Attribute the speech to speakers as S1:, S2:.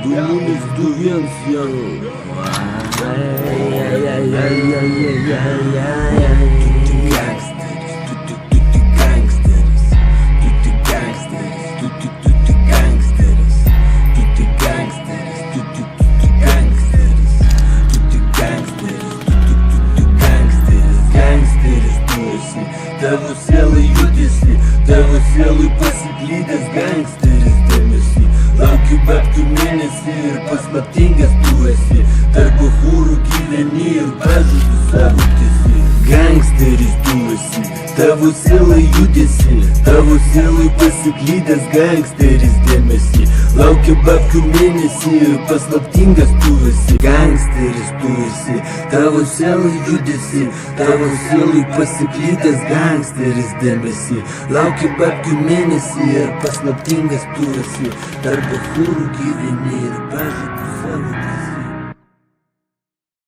S1: 2-0-2-1 jau. Tavo sielai judesi, tavo sielai pasiklydęs gangsteris dėmesį. Laukiu babkių mėnesį ir paslaptingas tu esi. Tarp bachūrų gyveni ir pažadų savo tiesi. Gangsteris tu esi, tavo sielai judesi, tavo sielai pasiklydęs gangsteris dėmesį. Laukiu babkių mėnesį ir paslaptingas tu esi. Gangsteris tu esi, tavo sielai judesi, tavo sielai pasiklydęs gangsteris dėmesį. Laukiu babkių mėnesį ir paslaptingas tu esi. Tarp bachūrų gyveni ir pažadų